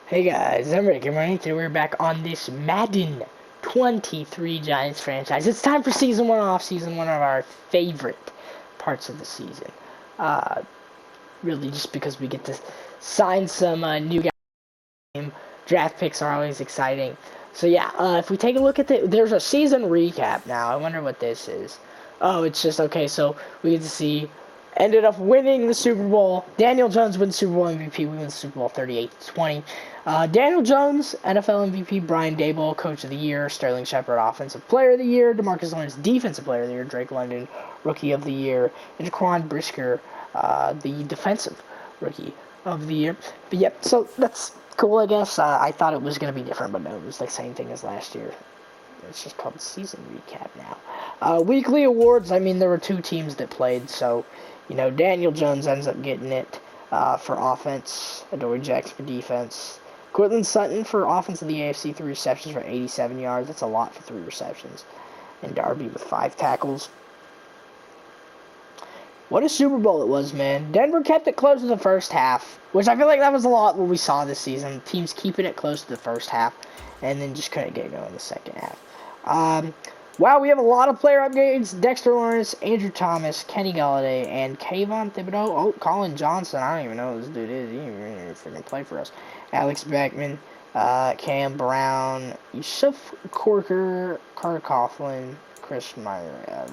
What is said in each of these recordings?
Hey guys, I'm Rick, and today we're back on this Madden 23 Giants franchise. It's time for Season 1 off-season, one of our favorite parts of the season. Uh, really just because we get to sign some new guys. Draft picks are always exciting. So yeah, if we take a look at there's a season recap now. I wonder what this is. Oh, it's just, okay, so we get to see ended up winning the Super Bowl. Daniel Jones wins Super Bowl MVP. We win the Super Bowl 38-20. Daniel Jones, NFL MVP. Brian Daboll, Coach of the Year. Sterling Shepard, Offensive Player of the Year. DeMarcus Lawrence, Defensive Player of the Year. Drake London, Rookie of the Year. And Jaquan Brisker, the Defensive Rookie of the Year. But yep, so that's cool, I guess. I thought it was going to be different, but no, it was the same thing as last year. It's just called season recap now. Weekly awards, I mean, there were two teams that played, so, Daniel Jones ends up getting it for offense. Adoree Jackson for defense. Cortland Sutton for offense of the AFC, 3 receptions for 87 yards. That's a lot for 3 receptions. And Darby with 5 tackles. What a Super Bowl it was, man. Denver kept it close to the first half, which I feel like that was a lot what we saw this season. Teams keeping it close to the first half, and then just couldn't get going in the second half. Wow, we have a lot of player upgrades. Dexter Lawrence, Andrew Thomas, Kenny Golladay, and Kayvon Thibodeau. Oh, Colin Johnson. I don't even know who this dude is. He didn't even freaking play for us. Alex Beckman, Cam Brown, Yusuf Corker, Carter Coughlin, Chris Meyer.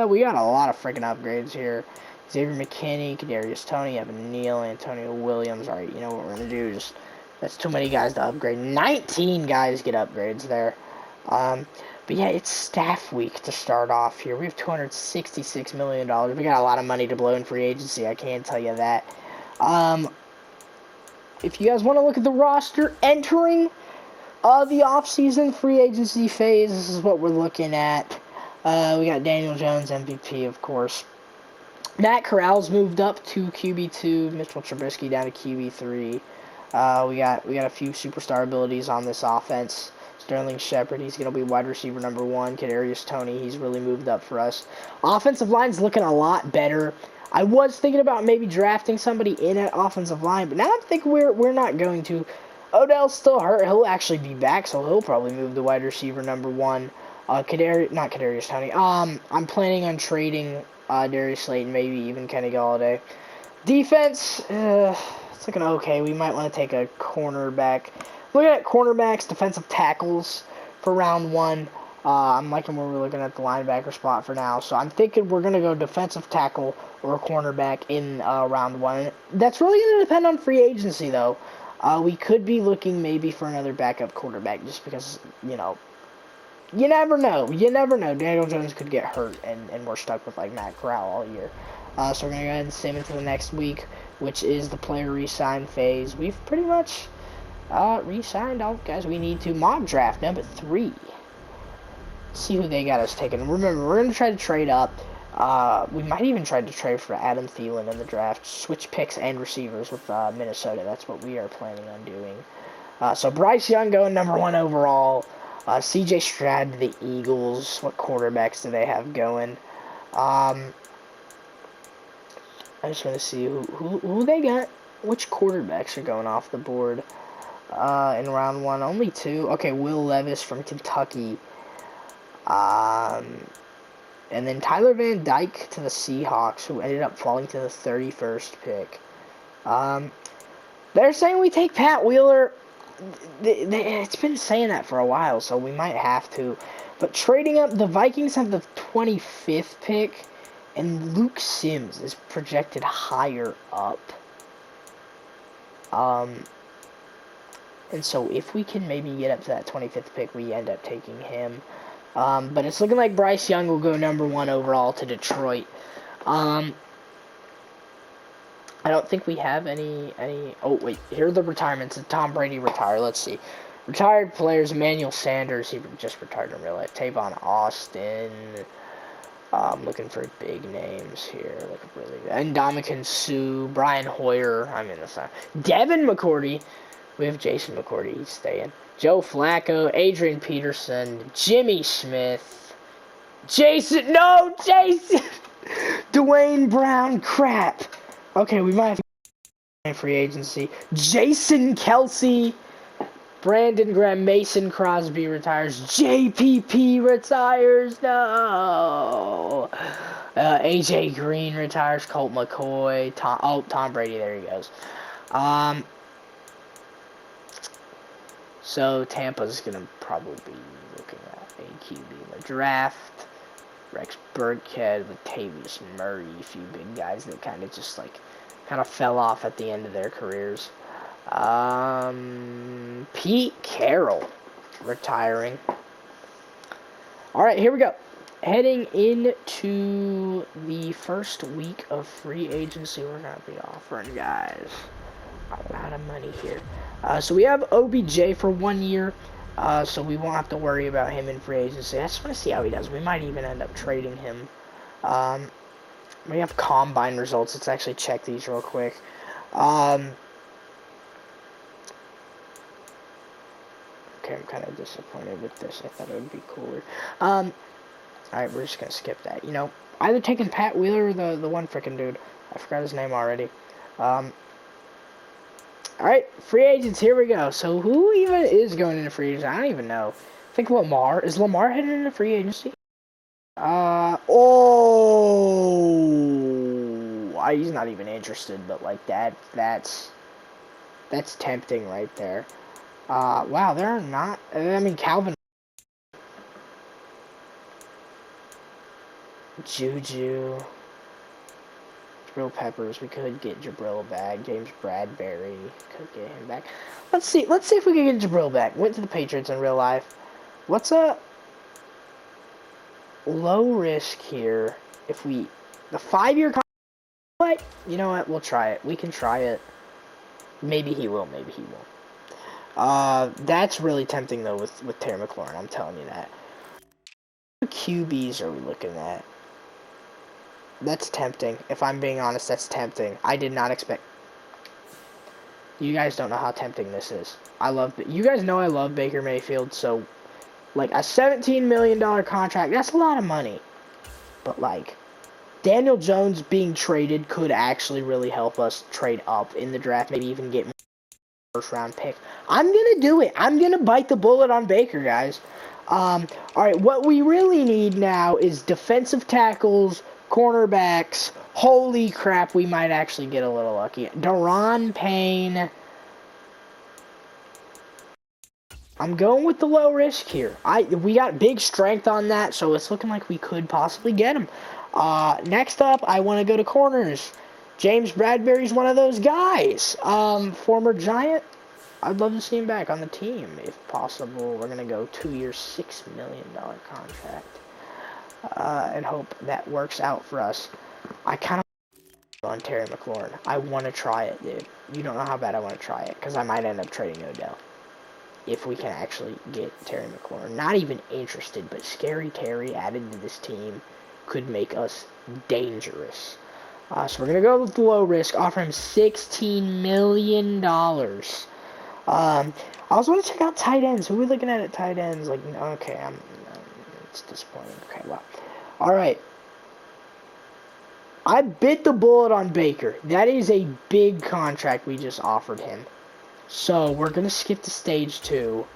We got a lot of freaking upgrades here. Xavier McKinney, Kadarius Toney, Evan Neal, Antonio Williams. All right, you know what we're going to do. That's too many guys to upgrade. 19 guys get upgrades there. But yeah, it's staff week to start off here. We have $266 million. We got a lot of money to blow in free agency, I can tell you that. If you guys want to look at the roster entering the offseason free agency phase, this is what we're looking at. We got Daniel Jones, MVP, of course. Matt Corral's moved up to QB2. Mitchell Trubisky down to QB3. We got a few superstar abilities on this offense. Sterling Shepard, he's going to be wide receiver number 1. Kadarius Toney, he's really moved up for us. Offensive line's looking a lot better. I was thinking about maybe drafting somebody in at offensive line, but now I'm thinking we're not going to. Odell's still hurt. He'll actually be back, so he'll probably move to wide receiver number 1. Not Kadarius Toney. I'm planning on trading Darius Slayton, maybe even Kenny Golladay. Defense, it's looking okay. We might want to take a cornerback. Looking at cornerbacks, defensive tackles for round 1. I'm liking where we're looking at the linebacker spot for now. So I'm thinking we're going to go defensive tackle or cornerback in round 1. That's really going to depend on free agency, though. We could be looking maybe for another backup quarterback just because, you never know. You never know. Daniel Jones could get hurt, and we're stuck with, like, Matt Corral all year. So we're going to go ahead and save into the next week, which is the player re-sign phase. We've pretty much re-signed all the guys we need to. Mock draft number 3. Let's see who they got us taking. Remember, we're going to try to trade up. We might even try to trade for Adam Thielen in the draft. Switch picks and receivers with Minnesota. That's what we are planning on doing. So Bryce Young going number 1 overall. CJ Stroud to the Eagles. What quarterbacks do they have going? I just want to see who they got. Which quarterbacks are going off the board in round 1? Only 2. Okay, Will Levis from Kentucky. And then Tyler Van Dyke to the Seahawks, who ended up falling to the 31st pick. They're saying we take Pat Wheeler. It's been saying that for a while, so we might have to. But trading up, the Vikings have the 25th pick, and Luke Sims is projected higher up. And so if we can maybe get up to that 25th pick, we end up taking him. But it's looking like Bryce Young will go number 1 overall to Detroit. I don't think we have any. Oh, wait. Here are the retirements. Did Tom Brady retire? Let's see. Retired players, Emmanuel Sanders. He just retired in real life. Tavon Austin. Looking for big names here. Looking really good. Ndamukong Suh. Brian Hoyer. I'm in the side. Devin McCourty. We have Jason McCourty. He's staying. Joe Flacco. Adrian Peterson. Jimmy Smith. Jason. Dwayne Brown. Crap. Okay, we might have to free agency. Jason Kelsey. Brandon Graham, Mason Crosby retires. JPP retires. No. AJ Green retires. Colt McCoy. Tom Brady. There he goes. So Tampa's gonna probably be looking at a QB in the draft. Rex Burkhead, Latavius Murray, a few big guys that kind of fell off at the end of their careers. Pete Carroll retiring. All right, here we go. Heading into the first week of free agency, we're going to be offering guys a lot of money here. So we have OBJ for 1 year, so we won't have to worry about him in free agency. I just want to see how he does. We might even end up trading him. We have combine results. Let's actually check these real quick. Okay, I'm kind of disappointed with this. I thought it would be cooler. Alright, we're just going to skip that. You know, either taking Pat Wheeler or the one freaking dude. I forgot his name already. Alright, free agents, here we go. So who even is going into free agency? I don't even know. I think Lamar. Is Lamar heading into free agency? He's not even interested, but like that's tempting right there. Wow, there are not. I mean, Calvin, Juju, Jabril Peppers. We could get Jabril back. James Bradbury could get him back. Let's see if we can get Jabril back. Went to the Patriots in real life. What's a low risk here? If the 5-year contract. What? You know what? We'll try it. We can try it. Maybe he will. Maybe he won't. That's really tempting though with Terry McLaurin. I'm telling you that. What QBs are we looking at? That's tempting. If I'm being honest, that's tempting. I did not expect. You guys don't know how tempting this is. You guys know I love Baker Mayfield, so like a $17 million contract, that's a lot of money. But like Daniel Jones being traded could actually really help us trade up in the draft, maybe even get more first round pick. I'm gonna do it. I'm gonna bite the bullet on Baker, guys. Alright, what we really need now is defensive tackles, cornerbacks. Holy crap, we might actually get a little lucky. Daron Payne. I'm going with the low risk here. We got big strength on that, so it's looking like we could possibly get him. Next up, I want to go to corners. James Bradbury's one of those guys. Former Giant. I'd love to see him back on the team, if possible. We're going to go 2 years, $6 million contract. And hope that works out for us. I kind of on Terry McLaurin. I want to try it, dude. You don't know how bad I want to try it, because I might end up trading Odell. If we can actually get Terry McLaurin. Not even interested, but Scary Terry added to this team could make us dangerous. So we're going to go with the low risk, offer him $16 million. I also want to check out tight ends. Who are we looking at tight ends? Like, okay, it's disappointing. Okay, well. All right. I bit the bullet on Baker. That is a big contract we just offered him. So, we're going to skip to stage 2.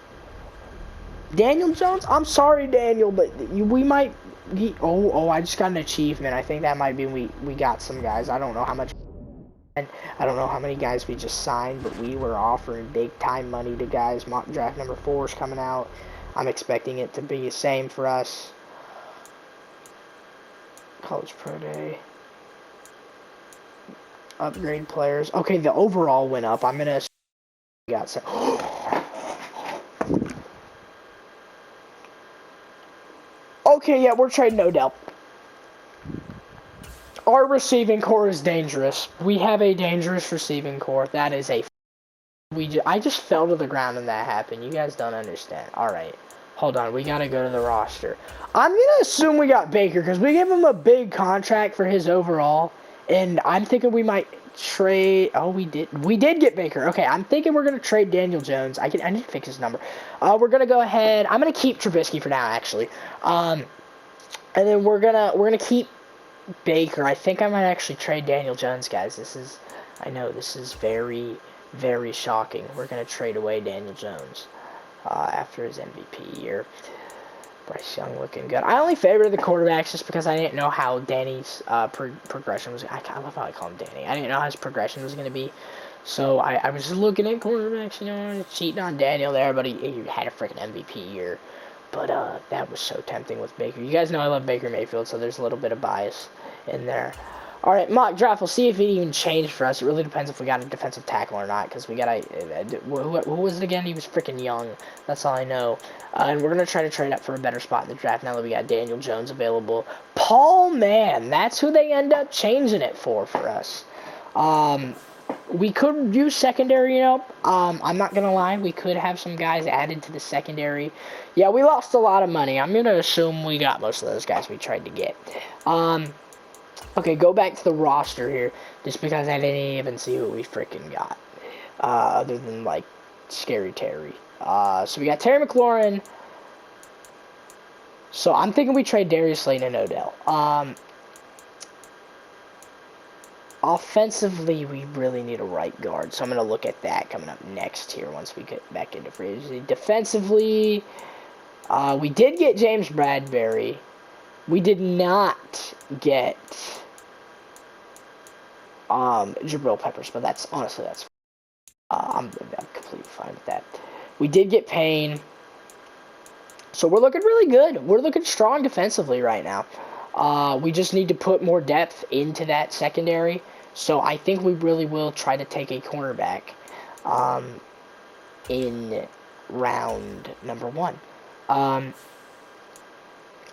Daniel Jones? I'm sorry, Daniel, but we might... I just got an achievement. I think that might be we got some guys. I don't know how much... I don't know how many guys we just signed, but we were offering big-time money to guys. Mock draft number 4 is coming out. I'm expecting it to be the same for us. College Pro Day. Upgrade players. Okay, the overall went up. I'm going to... Got some. Okay, yeah, we're trading Odell. Our receiving core is dangerous. We have a dangerous receiving core. That is a... I just fell to the ground when that happened. You guys don't understand. Alright. Hold on. We gotta go to the roster. I'm gonna assume we got Baker, because we gave him a big contract for his overall. And I'm thinking we might trade... Oh, we did get Baker. Okay, I'm thinking we're going to trade Daniel Jones. I need to fix his number. We're going to go ahead... I'm going to keep Trubisky for now, actually. And then we're gonna keep Baker. I think I might actually trade Daniel Jones, guys. I know this is very, Very shocking. We're going to trade away Daniel Jones after his MVP year. Bryce Young looking good. I only favored the quarterbacks just because I didn't know how Danny's progression was. I love how I call him Danny. I didn't know how his progression was going to be. So I was just looking at quarterbacks, cheating on Daniel there, but he had a freaking MVP year. But that was so tempting with Baker. You guys know I love Baker Mayfield, so there's a little bit of bias in there. All right, mock draft. We'll see if it even changed for us. It really depends if we got a defensive tackle or not, because we got who was it again? He was freaking young. That's all I know. And we're going to try to trade up for a better spot in the draft now that we got Daniel Jones available. Paul Mann, that's who they end up changing it for us. We could use secondary up. I'm not going to lie. We could have some guys added to the secondary. Yeah, we lost a lot of money. I'm going to assume we got most of those guys we tried to get. Okay, go back to the roster here, just because I didn't even see who we freaking got, other than, like, Scary Terry. So we got Terry McLaurin. So I'm thinking we trade Darius Slayton and Odell. Offensively, we really need a right guard, so I'm going to look at that coming up next here once we get back into free agency. Defensively, we did get James Bradbury. We did not get Jabril Peppers, but that's honestly I'm completely fine with that. We did get Payne, so we're looking really good. We're looking strong defensively right now. We just need to put more depth into that secondary. So I think we really will try to take a cornerback in round number 1.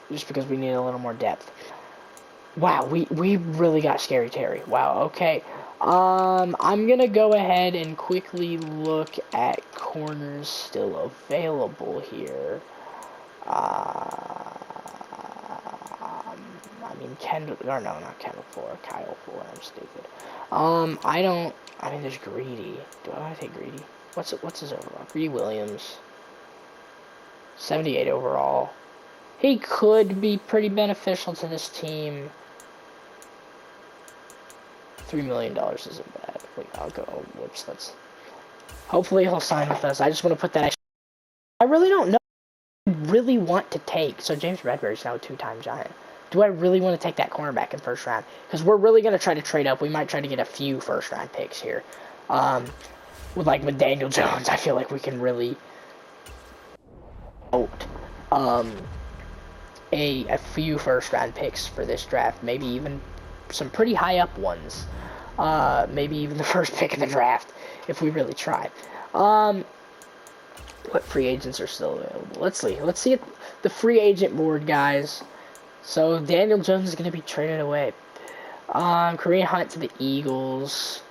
Just because we need a little more depth. Wow, we really got Scary Terry. Wow, okay. I'm going to go ahead and quickly look at corners still available here. I mean, not Kendall Fuller, Kyle Fuller, I'm stupid. There's Greedy. Do I want to take Greedy? What's his overall? Greedy Williams. 78 overall. He could be pretty beneficial to this team. $3 million isn't bad. Wait, I'll go, whoops, hopefully he'll sign with us. I just want to put that, I really don't know what I really want to take. So James Bradbury's now a 2-time Giant. Do I really want to take that cornerback in first round? Because we're really going to try to trade up. We might try to get a few first-round picks here. With Daniel Jones, I feel like we can really vote a few first-round picks for this draft. Maybe even some pretty high-up ones. Maybe even the first pick in the draft, if we really try. What free agents are still available? Let's see. Let's see the free agent board, guys. So Daniel Jones is going to be traded away. Kareem Hunt to the Eagles.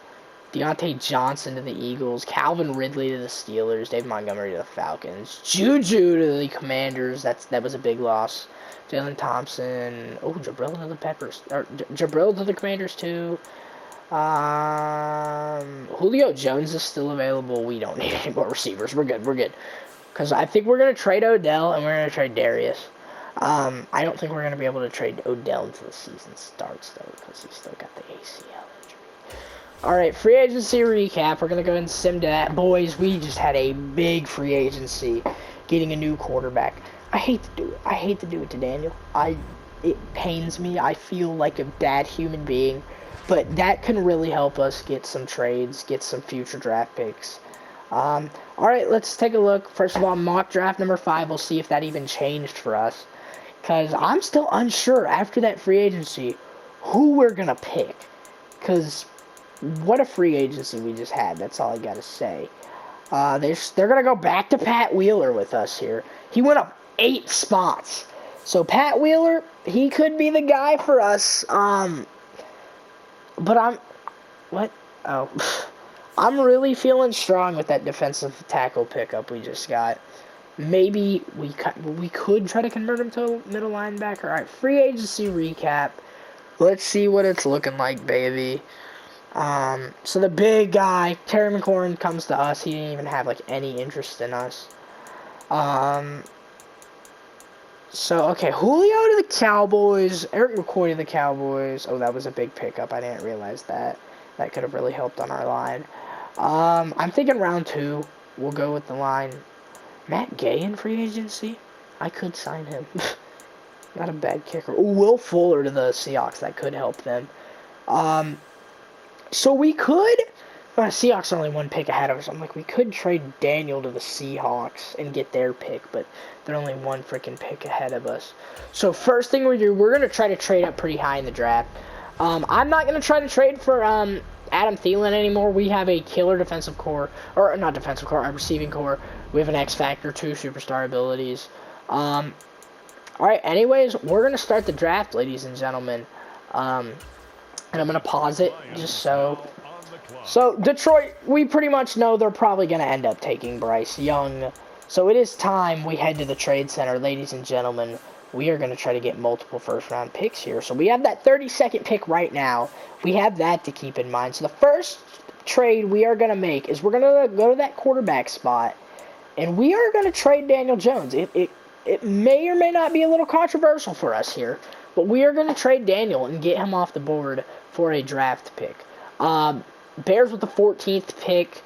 Deontay Johnson to the Eagles. Calvin Ridley to the Steelers. Dave Montgomery to the Falcons. Juju to the Commanders. That was a big loss. Jalen Thompson. Oh, Jabril to the Peppers. Jabril to the Commanders too. Julio Jones is still available. We don't need any more receivers. We're good. Because I think we're going to trade Odell and we're going to trade Darius. I don't think we're going to be able to trade Odell until the season starts, though, because he's still got the ACL injury. Alright, free agency recap. We're going to go ahead and sim to that. Boys, we just had a big free agency getting a new quarterback. I hate to do it. I hate to do it to Daniel. It pains me. I feel like a bad human being. But that can really help us get some trades, get some future draft picks. Alright, let's take a look. First of all, mock draft number 5. We'll see if that even changed for us. Because I'm still unsure after that free agency who we're going to pick. Because what a free agency we just had. That's all I got to say. They're going to go back to Pat Wheeler with us here. He went up 8 spots. So Pat Wheeler, he could be the guy for us. But I'm really feeling strong with that defensive tackle pickup we just got. Maybe we could try to convert him to a middle linebacker. All right, free agency recap. Let's see what it's looking like, baby. So the big guy, Terry McLaurin, comes to us. He didn't even have any interest in us. So, okay, Julio to the Cowboys, Eric McCoy to the Cowboys. Oh, that was a big pickup. I didn't realize that. That could have really helped on our line. I'm thinking round 2. We'll go with the line. Matt Gay in free agency? I could sign him. Not a bad kicker. Ooh, Will Fuller to the Seahawks. That could help them. So we could... Seahawks are only 1 pick ahead of us. I'm like, we could trade Daniel to the Seahawks and get their pick, but they're only 1 freaking pick ahead of us. So first thing we do, we're going to try to trade up pretty high in the draft. I'm not going to try to trade for Adam Thielen anymore. We have a killer defensive core, or not defensive core, a receiving core. We have an X Factor, 2 superstar abilities. Alright, anyways, we're going to start the draft, ladies and gentlemen. And I'm going to pause it just so... So, Detroit, we pretty much know they're probably going to end up taking Bryce Young. So, it is time we head to the trade center, ladies and gentlemen. We are going to try to get multiple first-round picks here. So, we have that 32nd pick right now. We have that to keep in mind. So, the first trade we are going to make is we're going to go to that quarterback spot. And we are going to trade Daniel Jones. It may or may not be a little controversial for us here. But we are going to trade Daniel and get him off the board for a draft pick. Bears with the 14th pick.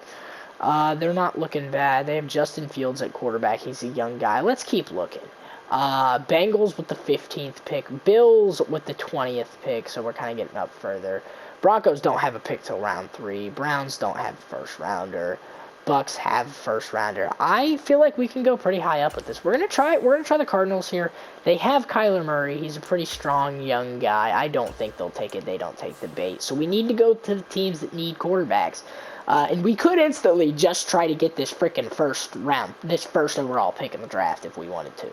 They're not looking bad. They have Justin Fields at quarterback. He's a young guy. Let's keep looking. Bengals with the 15th pick. Bills with the 20th pick. So we're kind of getting up further. Broncos don't have a pick till round 3. Browns don't have a first rounder. Bucks have a first rounder. I feel like we can go pretty high up with this. We're gonna try the Cardinals here. They have Kyler Murray. He's a pretty strong young guy. I don't think they'll take it. They don't take the bait. So we need to go to the teams that need quarterbacks. And we could instantly just try to get this freaking first overall pick in the draft if we wanted to.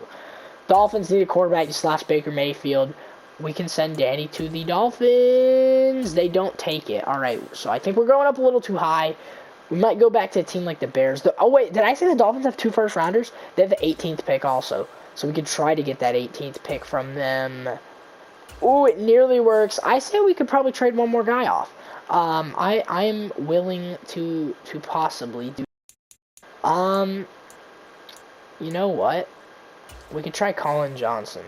Dolphins need a quarterback. Just lost Baker Mayfield. We can send Danny to the Dolphins. They don't take it. All right. So I think we're going up a little too high. We might go back to a team like the Bears. Oh, wait, did I say the Dolphins have 2 first rounders? They have the 18th pick also. So we could try to get that 18th pick from them. Ooh, it nearly works. I say we could probably trade one more guy off. I am willing to possibly do... You know what? We could try Colin Johnson.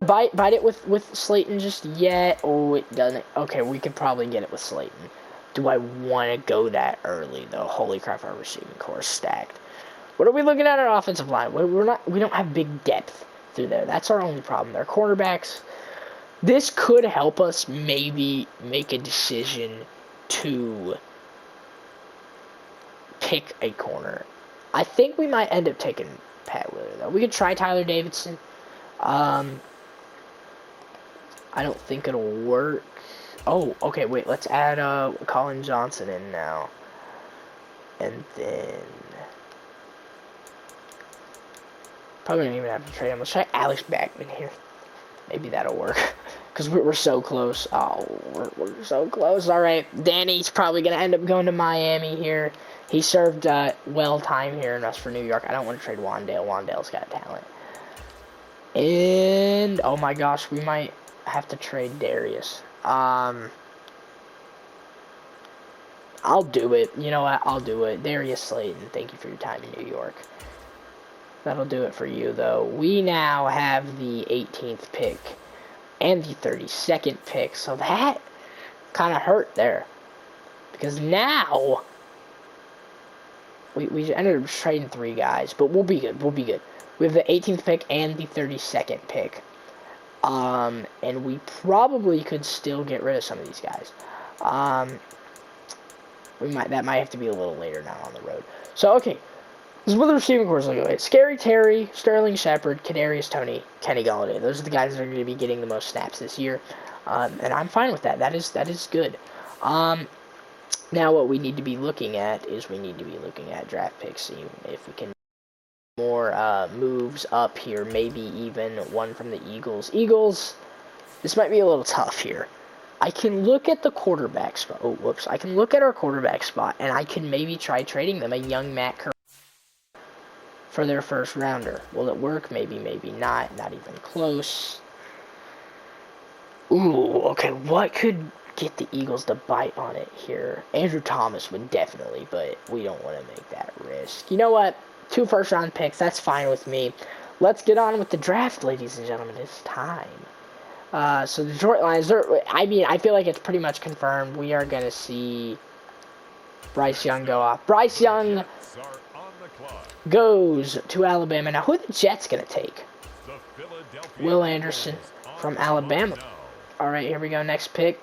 Bite it with Slayton just yet? Oh, it doesn't. Okay, we could probably get it with Slayton. Do I want to go that early, though? Holy crap, our receiving core is stacked. What are we looking at our offensive line? We don't have big depth through there. That's our only problem. Our cornerbacks. This could help us maybe make a decision to pick a corner. I think we might end up taking Pat Wheeler, though. We could try Tyler Davidson. I don't think it'll work. Oh, okay, wait, let's add Colin Johnson in now. And then... Probably don't even have to trade him. Let's try Alex Backman here. Maybe that'll work. Because we're so close. Oh, we're so close. Alright, Danny's probably going to end up going to Miami here. He served well time here in us for New York. I don't want to trade Wandale. Wandale's got talent. And, oh my gosh, we might have to trade Darius. I'll do it. You know what? I'll do it. Darius Slayton, thank you for your time in New York. That'll do it for you, though. We now have the 18th pick and the 32nd pick, so that kind of hurt there. Because now, we ended up trading 3 guys, but we'll be good. We'll be good. We have the 18th pick and the 32nd pick. And we probably could still get rid of some of these guys. That might have to be a little later now on the road. So, okay. This is what the receiving core is looking like. Scary Terry, Sterling Shepard, Kadarius Toney, Kenny Golladay. Those are the guys that are going to be getting the most snaps this year. And I'm fine with that. That is good. Now what we need to be looking at is draft picks. See if we can more moves up here. Maybe even one from the Eagles. Eagles, this might be a little tough here. I can look at the quarterback spot. Oh, whoops. I can look at our quarterback spot, and I can maybe try trading them a young Matt Corral for their first rounder. Will it work? Maybe, maybe not. Not even close. Ooh, okay. What could get the Eagles to bite on it here? Andrew Thomas would definitely, but we don't want to make that risk. You know what? 2 first-round picks. That's fine with me. Let's get on with the draft, ladies and gentlemen. It's time. So the Detroit Lions, I feel like it's pretty much confirmed. We are going to see Bryce Young go off. Bryce Young goes to Alabama. Now, who are the Jets going to take? Will Anderson from Alabama. All right, here we go. Next pick.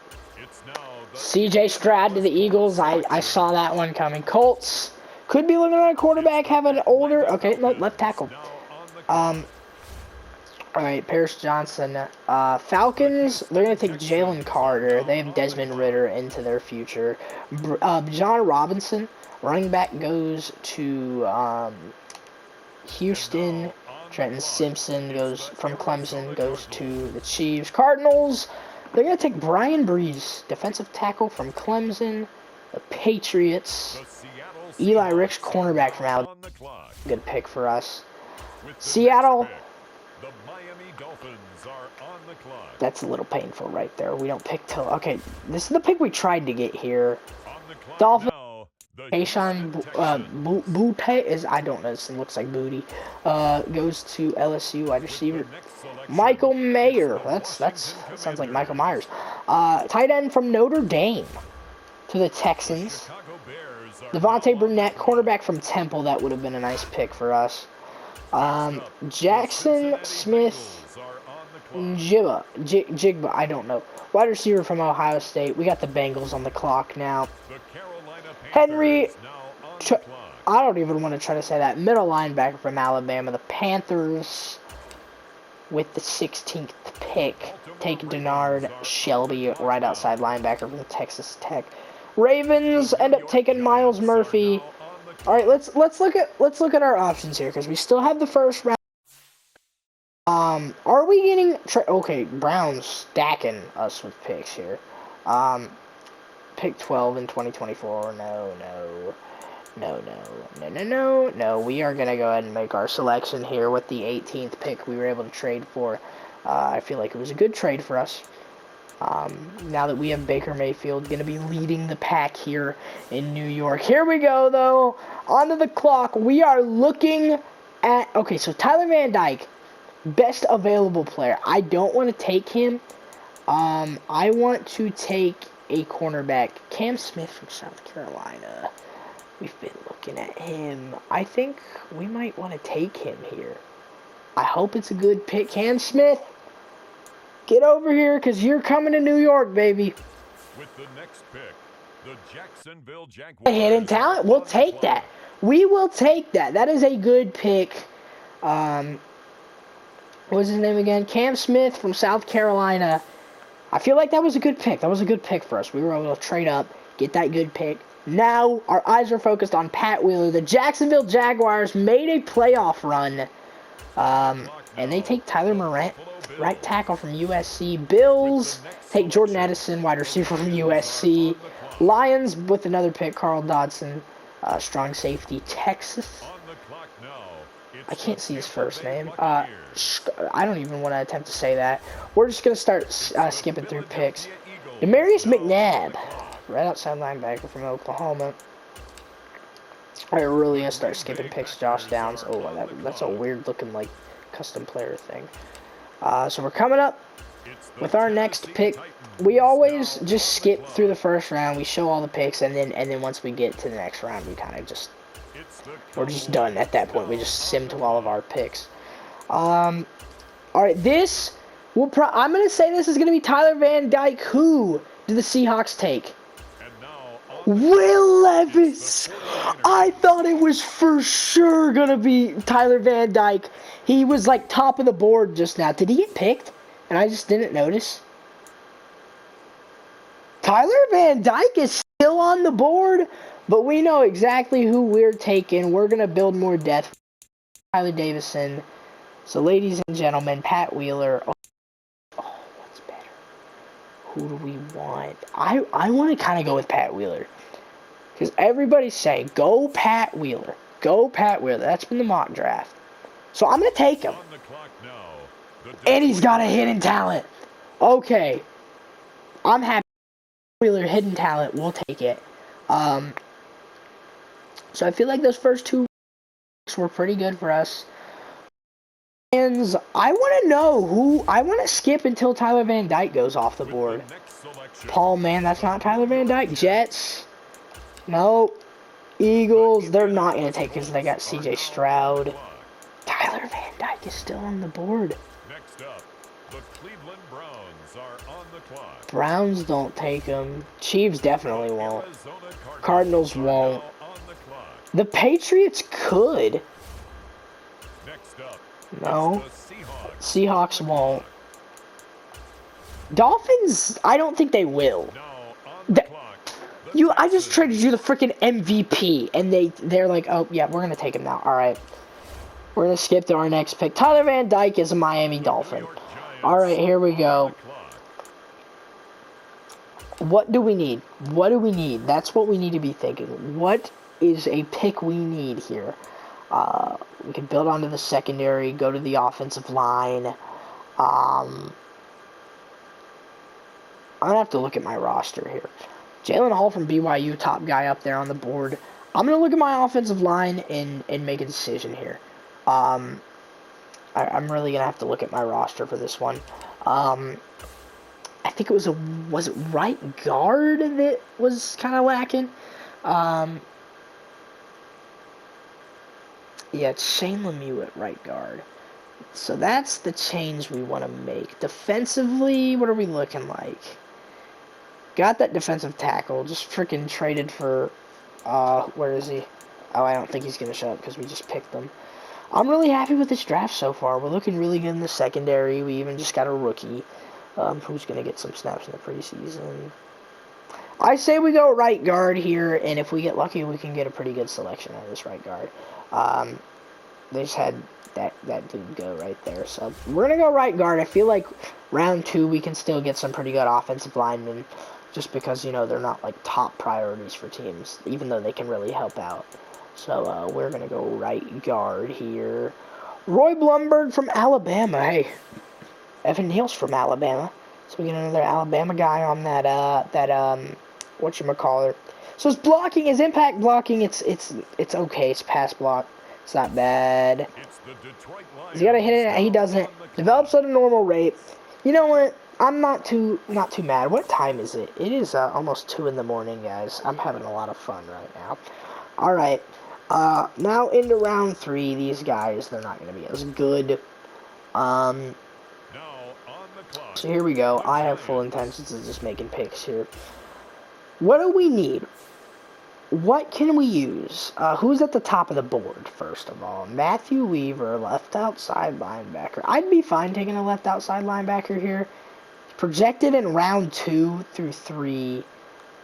C.J. Stroud to the Eagles. I saw that one coming. Colts could be looking at a quarterback, have an older. Okay, no, left tackle. All right, Paris Johnson. Falcons, they're going to take Jalen Carter. They have Desmond Ridder into their future. John Robinson, running back, goes to Houston. Trenton Simpson goes from Clemson, goes to the Chiefs. Cardinals, they're going to take Brian Breeze, defensive tackle from Clemson. The Patriots, Eli Ricks, cornerback from Alabama. Good pick for us. Seattle, that's a little painful right there. We don't pick till... Okay, this is the pick we tried to get here. Dolphins. Ashawn Butte is, I don't know, this looks like booty. Goes to LSU wide receiver. Michael Mayer, that sounds like Michael Myers. Tight end from Notre Dame to the Texans. Devontae Burnett, cornerback from Temple, that would have been a nice pick for us. Jackson Smith Jigba, I don't know. Wide receiver from Ohio State. We got the Bengals on the clock now. Henry, I don't even want to try to say that. Middle linebacker from Alabama. The Panthers, with the 16th pick, take Denard Shelby, right outside linebacker from Texas Tech. Ravens end up taking Miles Murphy. All right, let's look at our options here because we still have the first round. Are we getting okay? Browns stacking us with picks here. Pick 12 in 2024. No. We are going to go ahead and make our selection here with the 18th pick we were able to trade for. I feel like it was a good trade for us. Now that we have Baker Mayfield going to be leading the pack here in New York. Here we go, though. Onto the clock. We are looking at... Okay, so Tyler Van Dyke, best available player. I don't want to take him. I want to take a cornerback, Cam Smith from South Carolina. We've been looking at him. I think we might want to take him here. I hope it's a good pick. Cam Smith, get over here because you're coming to New York, baby. With the next pick, the Jacksonville Jaguars. Hidden talent, we'll take that. We will take that. That is a good pick. What was his name again? Cam Smith from South Carolina. I feel like that was a good pick. That was a good pick for us. We were able to trade up, get that good pick. Now, our eyes are focused on Pat Wheeler. The Jacksonville Jaguars made a playoff run. And they take Tyler Morant, right tackle from USC. Bills take Jordan Addison, wide receiver from USC. Lions with another pick, Carl Dodson, strong safety, Texas. I can't see his first name. I don't even want to attempt to say that. We're just going to start skipping through picks. Demarius McNabb, right outside linebacker from Oklahoma. All right, we're really going to start skipping picks. Josh Downs. Oh, that's a weird looking, like, custom player thing. So we're coming up with our next pick. We always just skip through the first round. We show all the picks, and then once we get to the next round, we kind of just... We're just done at that point. We just sim to all of our picks. All right, this will I'm going to say this is going to be Tyler Van Dyke. Who do the Seahawks take? Will Levis. I thought it was for sure going to be Tyler Van Dyke. He was like top of the board just now. Did he get picked? And I just didn't notice. Tyler Van Dyke is still on the board. But we know exactly who we're taking. We're going to build more depth. Tyler Davison. So, ladies and gentlemen, Pat Wheeler. Oh, what's better? Who do we want? I want to kind of go with Pat Wheeler. Because everybody's saying, go Pat Wheeler. Go Pat Wheeler. That's been the mock draft. So, I'm going to take him. And he's got a hidden talent. Okay. I'm happy. Wheeler, hidden talent. We'll take it. So I feel like those first two were pretty good for us. And I want to know who... I want to skip until Tyler Van Dyke goes off the board. Paul, man, that's not Tyler Van Dyke. Jets. No. Eagles, they're not going to take because they got C.J. Stroud. Tyler Van Dyke is still on the board. Next up, the Cleveland Browns are on the clock. Browns don't take him. Chiefs definitely won't. Cardinals won't. The Patriots could. Next up, no. Seahawks won't. Dolphins, I don't think they will. I just traded you the freaking MVP, and they're like, oh yeah, we're gonna take him now. All right, we're gonna skip to our next pick. Tyler Van Dyke is a Miami Dolphin. All right, here we go. What do we need? What do we need? That's what we need to be thinking. What is a pick we need here? We can build onto the secondary, go to the offensive line. I'm gonna have to look at my roster here. Jalen Hall from BYU, top guy up there on the board. I'm going to look at my offensive line and make a decision here. I'm really going to have to look at my roster for this one. I think it was was it right guard that was kind of lacking? Yeah, it's Shane Lemieux at right guard. So that's the change we want to make. Defensively, what are we looking like? Got that defensive tackle. Just freaking traded for, where is he? Oh, I don't think he's going to show up because we just picked him. I'm really happy with this draft so far. We're looking really good in the secondary. We even just got a rookie who's going to get some snaps in the preseason. I say we go right guard here, and if we get lucky, we can get a pretty good selection out of this right guard. They just had that dude go right there. So we're going to go right guard. I feel like round 2 we can still get some pretty good offensive linemen. Just because, you know, they're not, like, top priorities for teams, even though they can really help out. So, we're going to go right guard here. Roy Blumberg from Alabama. Hey, Evan Neal's from Alabama. So, we get another Alabama guy on that whatchamacallit. So, his blocking, his impact blocking, it's okay. It's pass block. It's not bad. He's got to hit it. He doesn't. Develops at a normal rate. You know what? I'm not too mad. What time is it? It is almost 2 in the morning, guys. I'm having a lot of fun right now. All right. Now into round 3. These guys, they're not going to be as good. So here we go. I have full intentions of just making picks here. What do we need? What can we use? Who's at the top of the board, first of all? Matthew Weaver, left outside linebacker. I'd be fine taking a left outside linebacker here. Projected in round 2 through 3.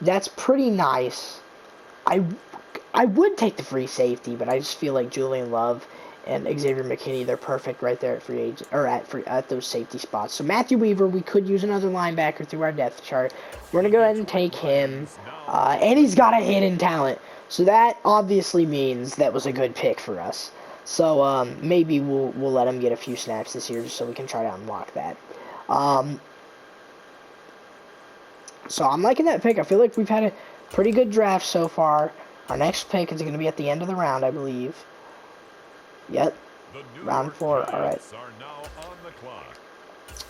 That's pretty nice. I would take the free safety, but I just feel like Julian Love and Xavier McKinney, they're perfect right there at free agent or at those safety spots. So Matthew Weaver, we could use another linebacker through our depth chart. We're gonna go ahead and take him, and he's got a hidden talent. So that obviously means that was a good pick for us. So maybe we'll let him get a few snaps this year just so we can try to unlock that. So I'm liking that pick. I feel like we've had a pretty good draft so far. Our next pick is going to be at the end of the round, I believe. Yep. Round 4. All right.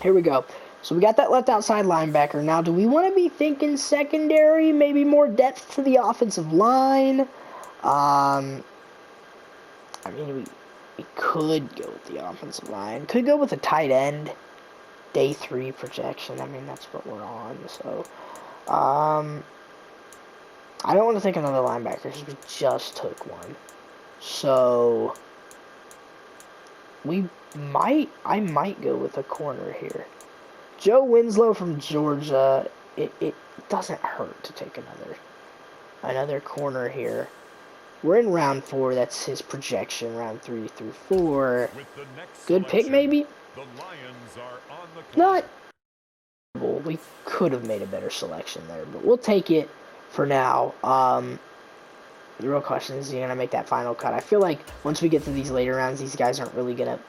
Here we go. So we got that left outside linebacker. Now, do we want to be thinking secondary? Maybe more depth to the offensive line? I mean, we could go with the offensive line. Could go with a tight end. Day 3 projection. I mean, that's what we're on. So, I don't want to take another linebacker because we just took one. So, I might go with a corner here. Joe Winslow from Georgia. It doesn't hurt to take another corner here. We're in round 4. That's his projection. Round 3 through 4. Good pick, maybe. Not. We could have made a better selection there, but we'll take it for now. The real question is, you're gonna make that final cut. I feel like once we get to these later rounds, these guys aren't really gonna.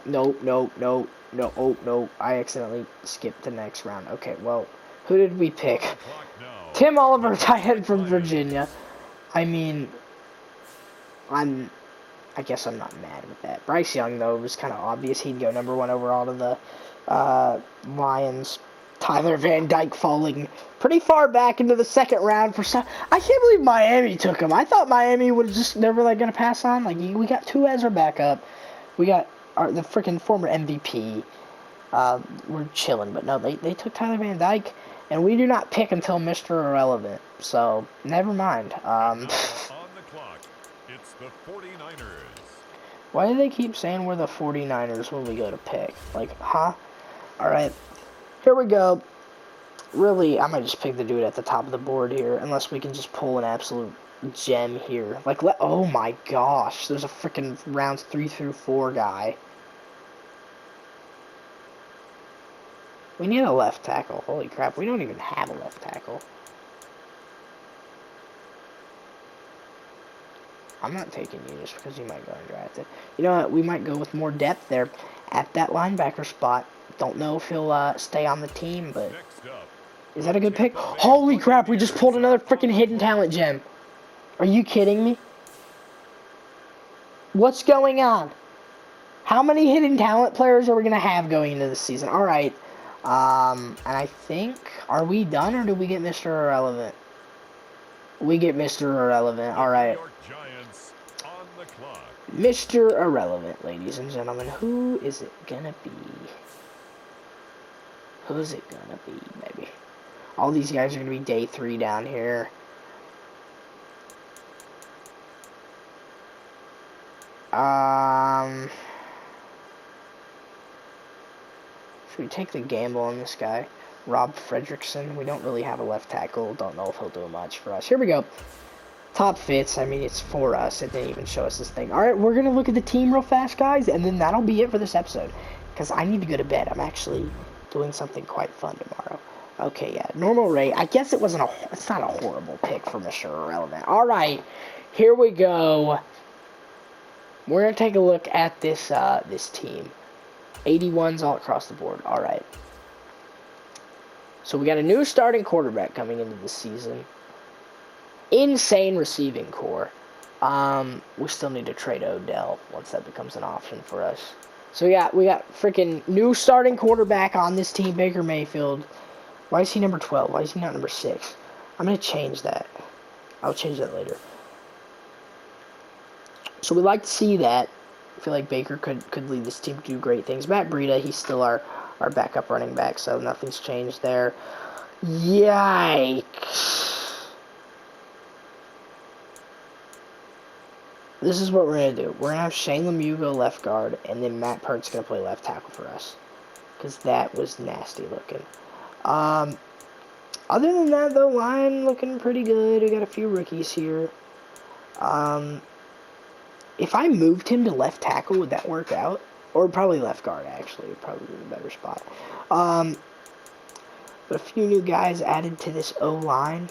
No. I accidentally skipped the next round. Okay, well, who did we pick? Tim Oliver, tight end from Virginia. I mean, I guess I'm not mad with that. Bryce Young, though, it was kind of obvious he'd go number 1 overall to the Lions. Tyler Van Dyke falling pretty far back into the second round for some. I can't believe Miami took him. I thought Miami would just never like gonna pass on. Like we got two as our backup. We got the freaking former MVP. We're chilling, but no, they took Tyler Van Dyke, and we do not pick until Mr. Irrelevant. So never mind. On the clock, it's the 49ers. Why do they keep saying we're the 49ers when we go to pick? Like, huh? All right. Here we go. Really, I might just pick the dude at the top of the board here, unless we can just pull an absolute gem here. Like, oh my gosh, there's a freaking rounds 3 through 4 guy. We need a left tackle. Holy crap, we don't even have a left tackle. I'm not taking you just because you might go undrafted. You know what? We might go with more depth there at that linebacker spot. Don't know if he'll stay on the team, but is that a good pick? Holy crap! We just pulled another freaking hidden talent gem. Are you kidding me? What's going on? How many hidden talent players are we gonna have going into the season? All right. And I think, are we done or do we get Mr. Irrelevant? We get Mr. Irrelevant. All right. Mr. Irrelevant, ladies and gentlemen. Who is it gonna be? Who's it gonna be, baby? All these guys are gonna be day 3 down here. Should we take the gamble on this guy? Rob Fredrickson. We don't really have a left tackle. Don't know if he'll do much for us. Here we go. Top fits. I mean, it's for us. It didn't even show us this thing. All right, we're going to look at the team real fast, guys, and then that'll be it for this episode. Because I need to go to bed. I'm actually doing something quite fun tomorrow. Okay, yeah. Normal rate. I guess it's not a horrible pick for Mr. Irrelevant. All right, here we go. We're going to take a look at this this team. 81s all across the board. All right. So we got a new starting quarterback coming into the season. Insane receiving core. We still need to trade Odell once that becomes an option for us. So we got freaking new starting quarterback on this team, Baker Mayfield. Why is he number 12? Why is he not number 6? I'm gonna change that. I'll change that later. So we like to see that. I feel like Baker could lead this team to do great things. Matt Breida, he's still our backup running back, so nothing's changed there. Yikes. This is what we're going to do. We're going to have Shane Lemieux go left guard, and then Matt Peart's going to play left tackle for us. Because that was nasty looking. Other than that, though, line looking pretty good. We got a few rookies here. If I moved him to left tackle, would that work out? Or probably left guard, actually. Would probably be a better spot. But a few new guys added to this O-line.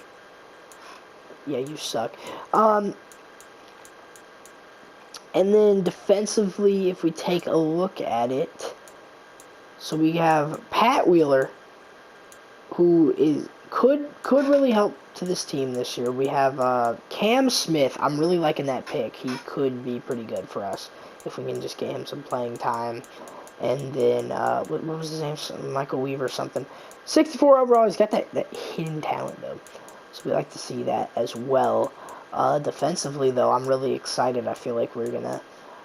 Yeah, you suck. And then defensively, if we take a look at it, so we have Pat Wheeler, who could really help to this team this year. We have Cam Smith. I'm really liking that pick. He could be pretty good for us if we can just get him some playing time. And then, what was his name? Michael Weaver or something. 64 overall. He's got that hidden talent, though. So we like to see that as well. Defensively, though, I'm really excited. I feel like we're gonna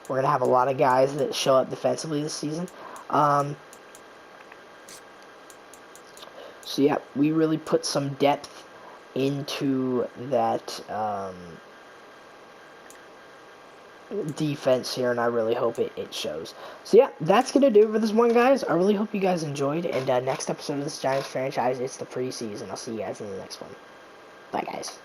have a lot of guys that show up defensively this season. So yeah, we really put some depth into that defense here, and I really hope it shows. So yeah, that's gonna do it for this one, guys. I really hope you guys enjoyed, and next episode of this Giants franchise, it's the preseason. I'll see you guys in the next one. Bye, guys.